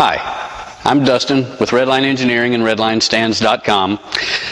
Hi, I'm Dustin with Redline Engineering and RedlineStands.com.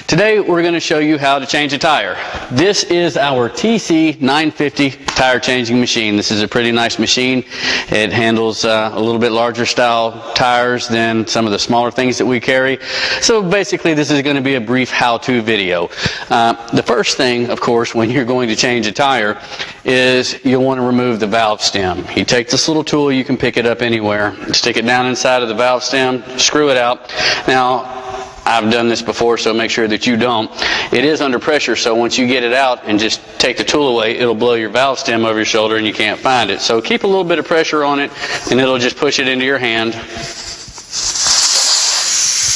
Today we're going to show you how to change a tire. This is our TC950 tire changing machine. This is a pretty nice machine. It handles a little bit larger style tires than some of the smaller things that we carry. So basically this is going to be a brief how-to video. The first thing, of course, when you're going to change a tire is you'll want to remove the valve stem. You take this little tool, you can pick it up anywhere, stick it down inside of the valve stem, screw it out. Now, I've done this before, so make sure that you don't. It is under pressure, so once you get it out and just take the tool away, it'll blow your valve stem over your shoulder and you can't find it. So keep a little bit of pressure on it and it'll just push it into your hand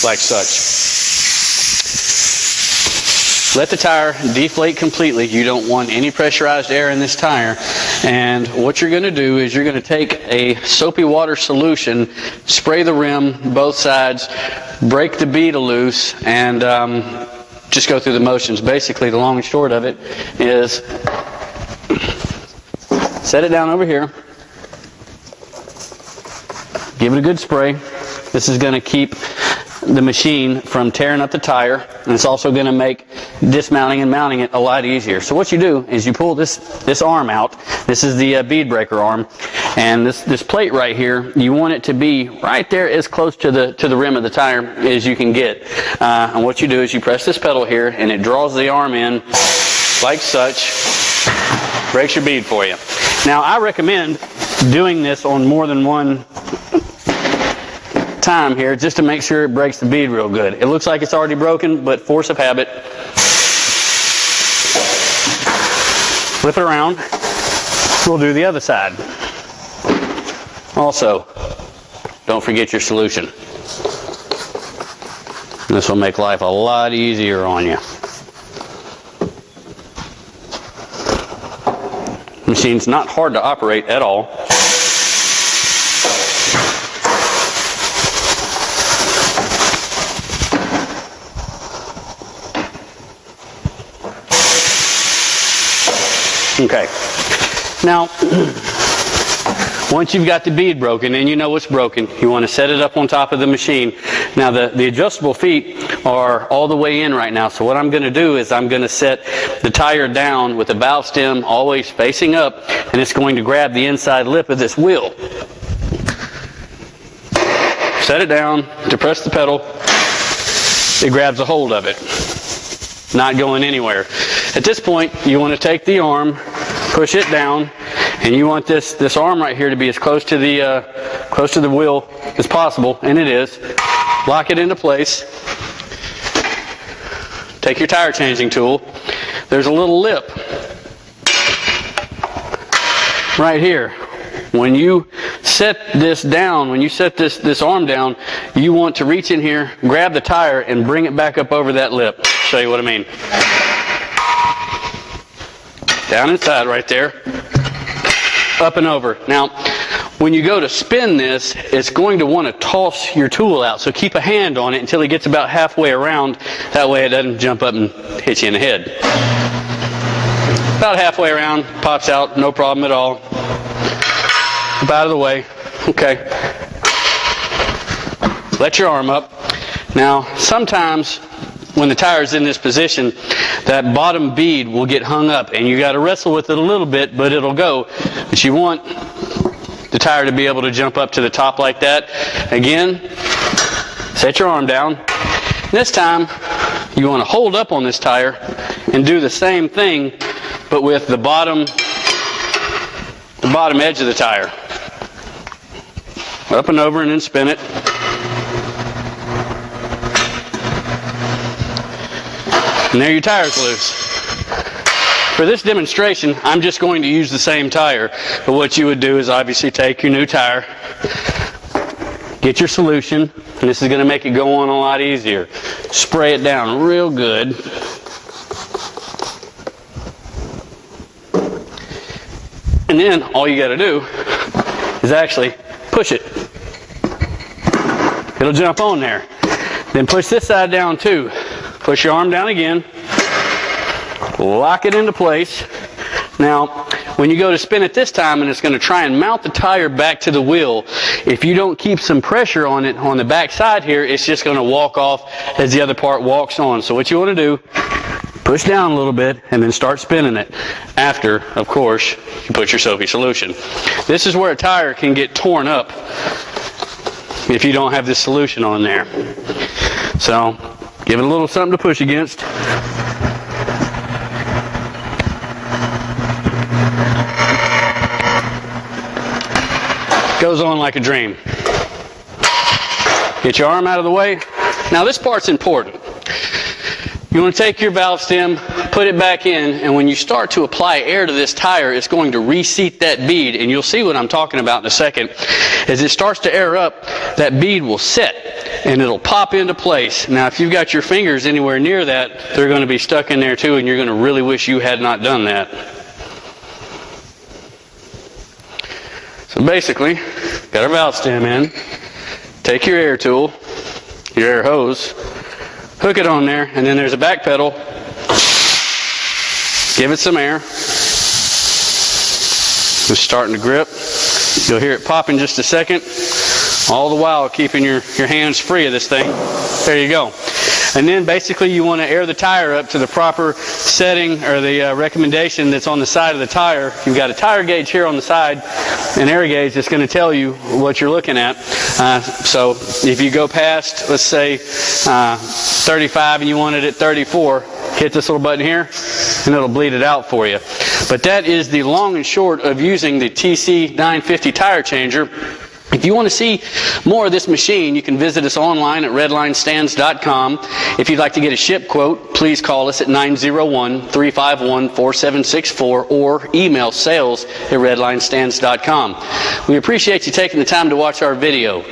like such. Let the tire deflate completely. You don't want any pressurized air in this tire. And what you're going to do is you're going to take a soapy water solution, spray the rim, both sides, break the bead loose, and just go through the motions. Basically, the long and short of it is set it down over here. Give it a good spray. This is going to keep the machine from tearing up the tire, and it's also going to make dismounting and mounting it a lot easier. So what you do is you pull this arm out. This is the bead breaker arm, and this plate right here, you want it to be right there as close to the rim of the tire as you can get. And what you do is you press this pedal here and it draws the arm in like such, breaks your bead for you. Now I recommend doing this on more than one time here just to make sure it breaks the bead real good. It looks like it's already broken, but force of habit. Flip it around. We'll do the other side. Also, don't forget your solution. This will make life a lot easier on you. The machine's not hard to operate at all. Okay, now once you've got the bead broken and you know what's broken, you want to set it up on top of the machine. Now the adjustable feet are all the way in right now, so what I'm going to do is I'm going to set the tire down with the valve stem always facing up, and it's going to grab the inside lip of this wheel. Set it down, depress the pedal, it grabs a hold of it, not going anywhere. At this point, you want to take the arm, push it down, and you want this arm right here to be as close to the wheel as possible, and it is. Lock it into place. Take your tire changing tool. There's a little lip right here. When you set this down, when you set this arm down, you want to reach in here, grab the tire, and bring it back up over that lip. Show you what I mean. Down inside right there, up and over. Now, when you go to spin this, it's going to want to toss your tool out. So keep a hand on it until it gets about halfway around. That way it doesn't jump up and hit you in the head. About halfway around, pops out, no problem at all. Up out of the way. Okay. Let your arm up. Now, sometimes when the tire's in this position, that bottom bead will get hung up, and you got to wrestle with it a little bit, but it'll go. But you want the tire to be able to jump up to the top like that. Again, set your arm down. This time, you want to hold up on this tire and do the same thing, but with the bottom edge of the tire. Up and over and then spin it. And there your tire's loose. For this demonstration, I'm just going to use the same tire. But what you would do is obviously take your new tire, get your solution, and this is going to make it go on a lot easier. Spray it down real good. And then all you got to do is actually push it. It'll jump on there. Then push this side down too. Push your arm down again. Lock it into place. Now, when you go to spin it this time and it's going to try and mount the tire back to the wheel, if you don't keep some pressure on it on the back side here, it's just going to walk off as the other part walks on. So what you want to do, push down a little bit and then start spinning it. After, of course, you put your soapy solution. This is where a tire can get torn up if you don't have this solution on there. So, give it a little something to push against. Goes on like a dream. Get your arm out of the way. Now this part's important. You want to take your valve stem, put it back in, and when you start to apply air to this tire, it's going to reseat that bead, and you'll see what I'm talking about in a second. As it starts to air up, that bead will set, and it'll pop into place. Now if you've got your fingers anywhere near that, they're going to be stuck in there too, and you're going to really wish you had not done that. So basically, got our valve stem in, take your air tool, your air hose, hook it on there, and then there's a back pedal. Give it some air. It's starting to grip. You'll hear it pop in just a second, all the while keeping your hands free of this thing. There you go. And then basically you want to air the tire up to the proper setting or the recommendation that's on the side of the tire. You've got a tire gauge here on the side, an air gauge that's going to tell you what you're looking at. So if you go past, let's say 35 and you want it at 34, hit this little button here and it'll bleed it out for you. But that is the long and short of using the TC 950 tire changer. If you want to see more of this machine, you can visit us online at redlinestands.com. If you'd like to get a ship quote, please call us at 901-351-4764 or email sales@redlinestands.com. We appreciate you taking the time to watch our video.